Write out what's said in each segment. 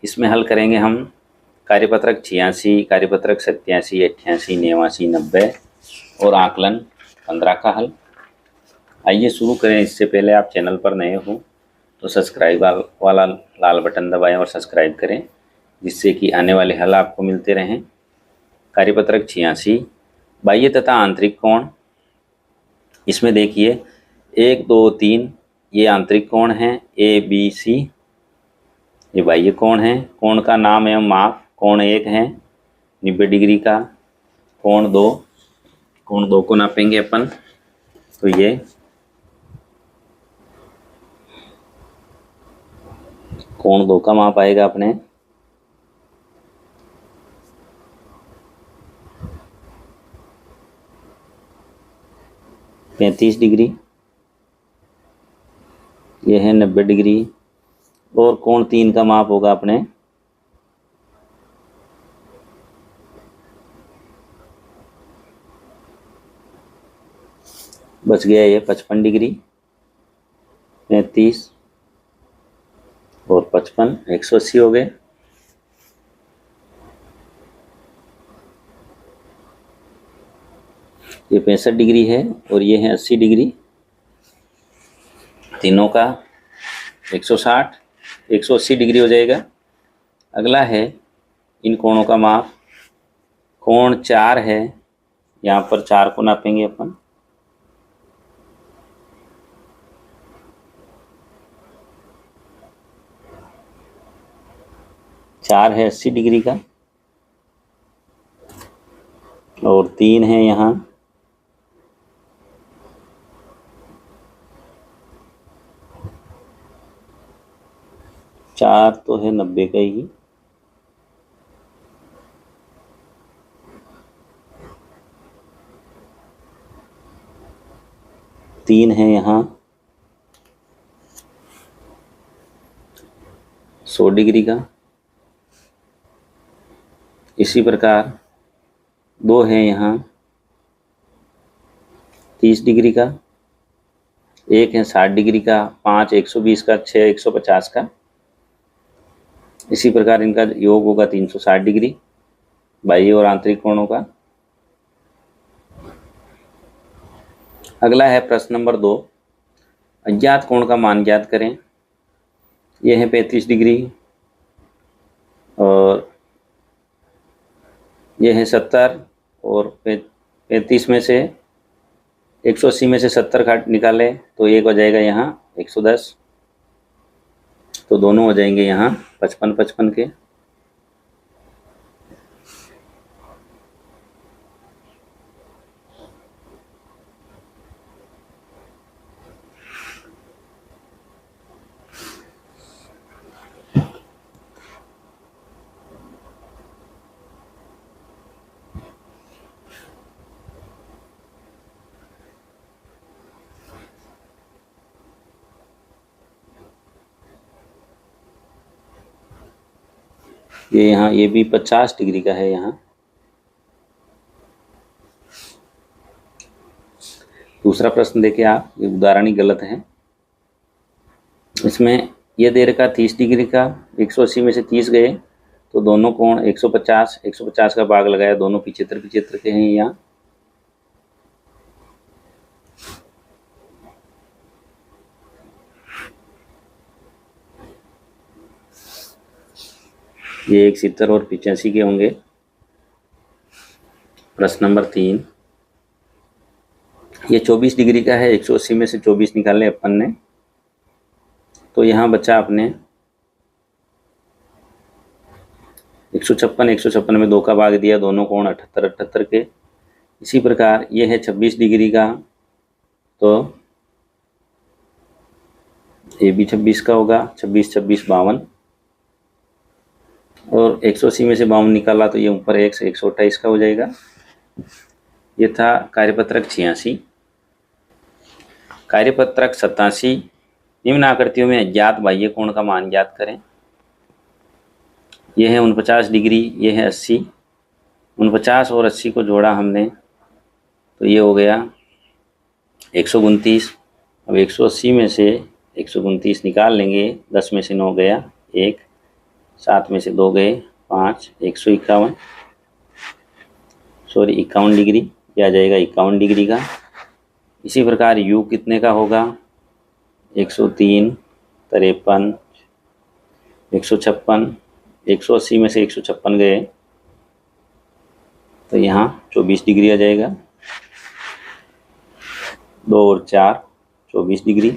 इसमें हल करेंगे हम कार्यपत्रक 86, कार्यपत्रक 87, 88, 89, 90 और आकलन 15 का हल। आइए शुरू करें। इससे पहले आप चैनल पर नए हो तो सब्सक्राइब वाला लाल बटन दबाएं और सब्सक्राइब करें, जिससे कि आने वाले हल आपको मिलते रहें। कार्यपत्रक 86, बाह्य तथा आंतरिक कोण। इसमें देखिए 1, 2, 3 ये आंतरिक कोण हैं, ABC। ये बाह्य कोण है। कोण का नाम एवं माप। कोण 1 है 90 डिग्री का। कोण 2 को नापेंगे अपन, तो ये कोण 2 का माप आएगा अपने 35 डिग्री। ये है 90 डिग्री। और कोण 3 का माप होगा अपने 55 डिग्री। 35 और 55 180 हो गए। ये 65 डिग्री है और ये है 80 डिग्री। तीनों का 160, 180 डिग्री हो जाएगा। अगला है इन कोणों का माप। कोण 4 है, यहाँ पर 4 को नापेंगे अपन। चार है 80 डिग्री का और 3 है यहाँ 4 तो है 90 का ही। तीन है यहाँ 100 डिग्री का। इसी प्रकार 2 है यहाँ 30 डिग्री का। 1 है 60 डिग्री का। 5 120 का। 6 150 का। इसी प्रकार इनका योग होगा 360 डिग्री बाह्य और आंतरिक कोणों का। अगला है प्रश्न नंबर 2, अज्ञात कोण का मान ज्ञात करें। यह है 35 डिग्री और यह है 70 और 35 में से 180 में से 70 काट निकाले तो एक हो जाएगा यहाँ 110, तो दोनों हो जाएंगे यहाँ 55-55 के। ये यहाँ ये भी 50 डिग्री का है। यहाँ दूसरा प्रश्न देखिए आप, ये उदाहरण ही गलत है। इसमें ये दे रखा 30 डिग्री का, 180 में से 30 गए तो दोनों कोण 150 का भाग लगाया, दोनों 75-75 के हैं। यहाँ ये 170 और 85 के होंगे। प्रश्न नंबर 3, ये 24 डिग्री का है। 180 में से 24 निकाले अपन ने, तो यहाँ बचा अपने 156 में 2 का भाग दिया, दोनों कोण 78 के। इसी प्रकार ये है 26 डिग्री का, तो ये भी 26 का होगा। 26-26 52 और 180 में से 52 निकाला तो ये ऊपर 1 से 128 का हो जाएगा। ये था कार्यपत्रक 86। कार्यपत्रक 87, निम्न आकृतियों में अज्ञात बाह्य कोण का मान ज्ञात करें। यह है 49 डिग्री, ये है 80। 49 और 80 को जोड़ा हमने तो ये हो गया 129। अब 180 में से 129 निकाल लेंगे, 10 में से 9 गया 1, 7 में से 2 गए 5, 151, सॉरी 51 डिग्री, यह आ जाएगा 51 डिग्री का। इसी प्रकार u कितने का होगा, 103, 53, 156, 180 में से 156 गए तो यहाँ 24 डिग्री आ जाएगा। 2 और 4 24 डिग्री।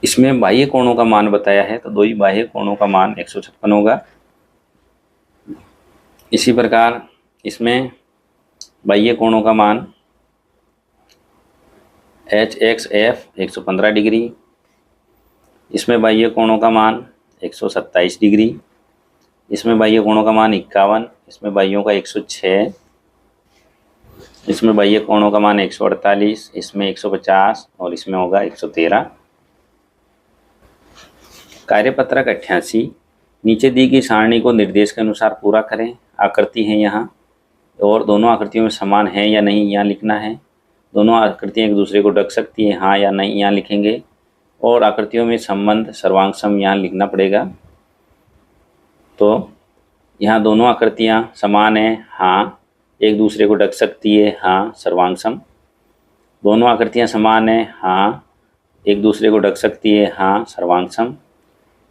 इसमें बाह्य कोणों का मान बताया है तो दो ही बाह्य कोणों का मान 156 होगा। इसी प्रकार इसमें बाह्य कोणों का मान HXF 115 डिग्री, इसमें बाह्य कोणों का मान 127 डिग्री, इसमें बाह्य कोणों का मान 51, इसमें बाह्यों का 106, इसमें बाह्य कोणों का मान 148, इसमें 150 और इसमें होगा 113। कार्यपत्रक 88, नीचे दी गई सारणी को निर्देश के अनुसार पूरा करें। आकृति है यहाँ और दोनों आकृतियों में समान है या नहीं यहाँ लिखना है। दोनों आकृतियाँ एक दूसरे को ढक सकती है, हाँ या नहीं यहाँ लिखेंगे। और आकृतियों में संबंध सर्वांग सम यहाँ लिखना पड़ेगा। तो यहाँ दोनों आकृतियाँ समान है, हाँ। एक दूसरे को ढक सकती है, हाँ, सर्वांग सम। दोनों आकृतियाँ समान है, हाँ। एक दूसरे को ढक सकती है, हाँ, सर्वांग सम।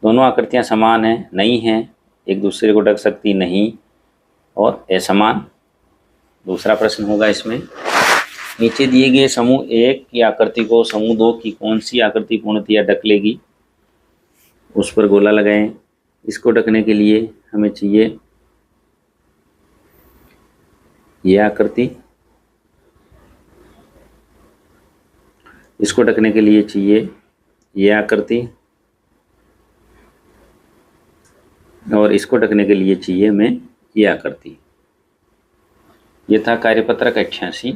दोनों आकृतियाँ समान है, नहीं हैं, एक दूसरे को ढक सकती नहीं और असमान। दूसरा प्रश्न होगा इसमें, नीचे दिए गए समूह 1 की आकृति को समूह 2 की कौन सी आकृति पूर्णतया ढक लेगी, उस पर गोला लगाएं। इसको ढकने के लिए हमें चाहिए यह आकृति, इसको ढकने के लिए चाहिए यह आकृति और इसको ढकने के लिए चाहिए हमें यह आकृति। यह था कार्यपत्रक 88।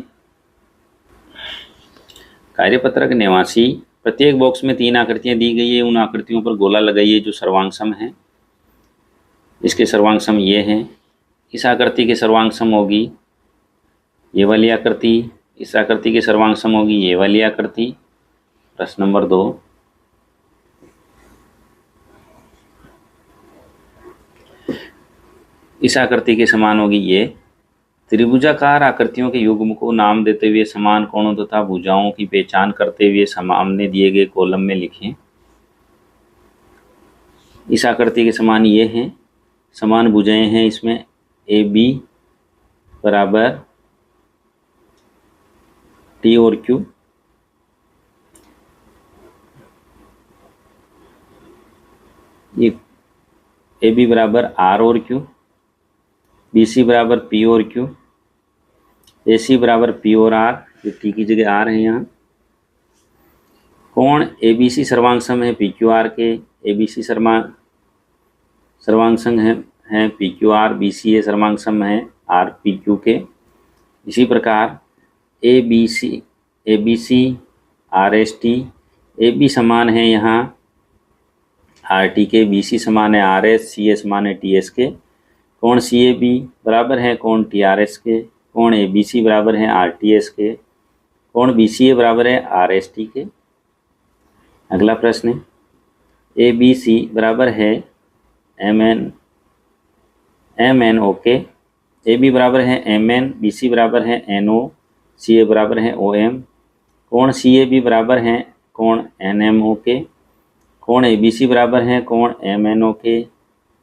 कार्यपत्रक 89, प्रत्येक बॉक्स में 3 आकृतियां दी गई है। उन आकृतियों पर गोला लगाइए जो सर्वांग सम है। इसके सर्वांग सम ये हैं। इस आकृति के सर्वांग सम होगी ये वाली आकृति, इस आकृति के सर्वांग सम होगी ये वाली आकृति। प्रश्न नंबर 2, इस आकृति के समान होगी ये। त्रिभुजाकार आकृतियों के युग्म को नाम देते हुए समान कोणों तथा भुजाओं की पहचान करते हुए सामने दिए गए कॉलम में लिखें। इस आकृति के समान ये हैं, समान भुजाएं हैं। इसमें AB बराबर T और Q, ये AB बराबर R और Q, BC बराबर P और Q, AC बराबर P और R, जो T की जगह R है यहाँ। कोण ABC सर्वांग सम है PQR के, ABC सर्वांग सम है PQR, BCA सर्वांग सम है RPQ के। इसी प्रकार ABC RST, AB समान है यहाँ RT के, BC समान है RS, CA समान है TS के। कोण CAB बराबर है कोण TRS के, कोण ABC बराबर है RTS के, कोण BCA बराबर है RST के। अगला प्रश्न है, ABC बराबर है MNO के, AB बराबर है MN, BC बराबर है NO, CA बराबर है OM। कोण CAB बराबर है कोण NMO के, कोण ABC बराबर है कोण MNO के,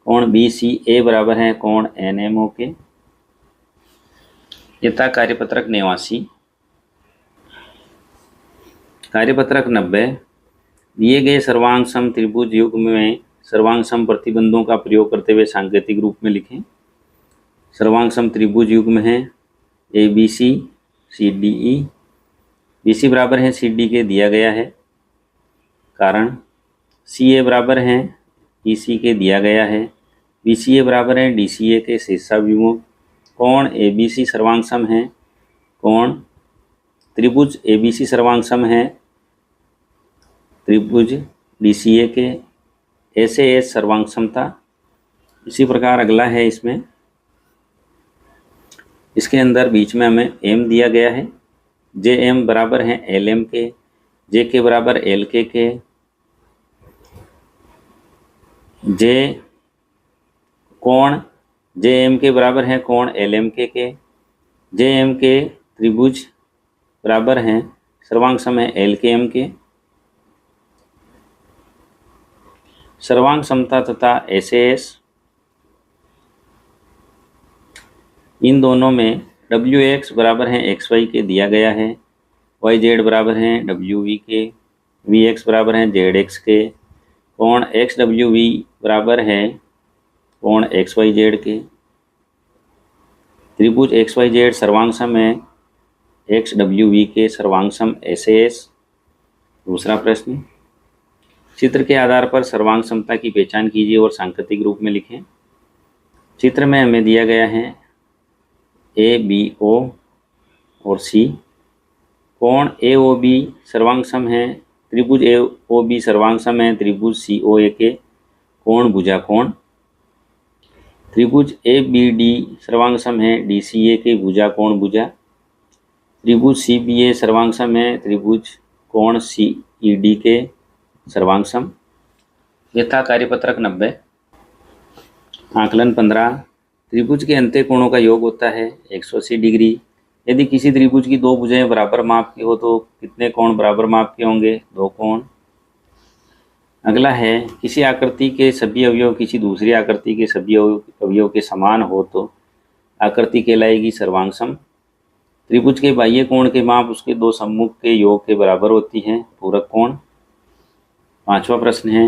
कोण BCA बराबर है कोण NMO के। यह था कार्यपत्रक 89। कार्यपत्रक 90, दिए गए सर्वांग सम त्रिभुज युग्म में सर्वांग सम प्रतिबंधों का प्रयोग करते हुए सांकेतिक रूप में लिखें। सर्वांग सम त्रिभुज युग्म है ABC CDE, BC बराबर है CD के दिया गया है, कारण CA बराबर है EC के दिया गया है, BCA बराबर है DCA के शीर्षाभिमुख। कोण ABC सर्वांग सम है, कोण त्रिभुज ABC सर्वांग सम है त्रिभुज DCA के, SAS सर्वांग सम था। इसी प्रकार अगला है, इसमें इसके अंदर बीच में हमें M दिया गया है, JM बराबर है LM के, JK बराबर LK के, जे कोण जे एम के बराबर है कोण एल एम के जे एम के त्रिभुज बराबर हैं सर्वांग सम है एल के एम के। सर्वांग समता तथा एस इन दोनों में डब्ल्यू एक्स बराबर है एक्स वाई के दिया गया है, वाई जेड बराबर हैं डब्ल्यू वी के, वी एक्स बराबर हैं जेड एक्स के, कोण एक्स डब्ल्यू वी बराबर है कोण एक्स वाई जेड के। त्रिभुज एक्स वाई जेड सर्वांग सम है एक्स डब्ल्यू वी के सर्वांग सम एस। दूसरा प्रश्न, चित्र के आधार पर सर्वांग समता की पहचान कीजिए और सांकेतिक रूप में लिखें। चित्र में हमें दिया गया है ए बी ओ और सी। कोण ए ओ बी सर्वांग सम है, त्रिभुज ए ओ बी सर्वांग सम है त्रिभुज सी ओ ए के कोण भुजा कोण। त्रिभुज ए बी डी सर्वांग सम है डी सी ए के भुजा कोण भुजा। त्रिभुज सी बी ए सर्वांग सम है त्रिभुज कोण सी ई डी के सर्वांग सम। यथा कार्यपत्रक 90। आकलन 15, त्रिभुज के अंत्य कोणों का योग होता है 180 डिग्री। यदि किसी त्रिभुज की दो भुजाएं बराबर माप की हो तो कितने कोण बराबर माप के होंगे? 2 कोण। अगला है, किसी आकृति के सभी अवयव किसी दूसरी आकृति के सभी अवयव के समान हो तो आकृति कहलाएगी सर्वांग सम। त्रिभुज के बाह्य कोण के माप उसके दो सम्मुख के योग के बराबर होती है, पूरक कोण। 5वां प्रश्न है,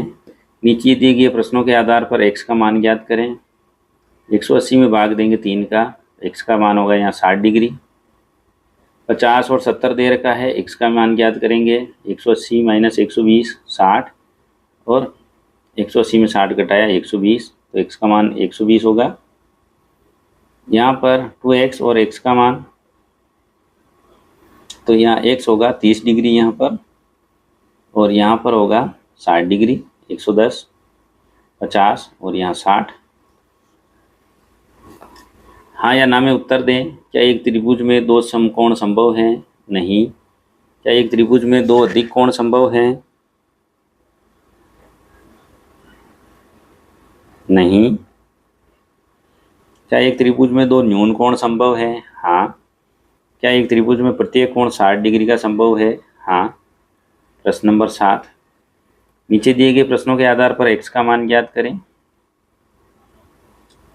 नीचे दिए गए प्रश्नों के आधार पर x का मान ज्ञात करें। 180 में भाग देंगे 3 का, x का मान होगा यहाँ 60 डिग्री। 50 और 70 दे रखा है, x का मान ज्ञात करेंगे। 180 माइनस 120 60 और 180 में 60 घटाया 120 तो x का मान 120 होगा। यहाँ पर 2x और x का मान तो यहाँ x होगा 30 डिग्री यहाँ पर और यहाँ पर होगा 60 डिग्री। 110 50 और यहाँ 60। हाँ या ना में उत्तर दें। क्या एक त्रिभुज में 2 समकोण संभव हैं? नहीं। क्या एक त्रिभुज में 2 अधिक कोण संभव हैं? नहीं। क्या एक त्रिभुज में 2 न्यून कोण संभव है? हाँ। क्या एक त्रिभुज में प्रत्येक कोण 60 डिग्री का संभव है? हाँ। प्रश्न नंबर 7, नीचे दिए गए प्रश्नों के आधार पर x का मान ज्ञात करें।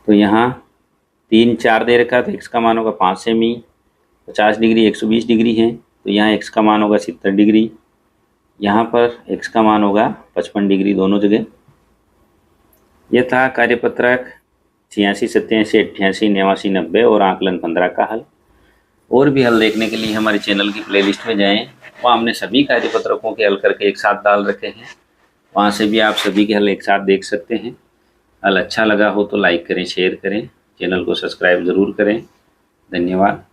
तो यहाँ 3 4 दे रखा तो x का मान होगा 5 सेमी। 50 डिग्री 120 डिग्री है तो यहाँ x का मान होगा 70 डिग्री। यहाँ पर x का मान होगा 55 डिग्री दोनों जगह। यह था कार्यपत्रक 86 87 88 89 90 और आकलन 15 का हल। और भी हल देखने के लिए हमारे चैनल की प्लेलिस्ट में जाएं, वहाँ हमने सभी कार्यपत्रकों के हल करके एक साथ डाल रखे हैं। वहाँ से भी आप सभी के हल एक साथ देख सकते हैं। हल अच्छा लगा हो तो लाइक करें, शेयर करें, चैनल को सब्सक्राइब ज़रूर करें। धन्यवाद।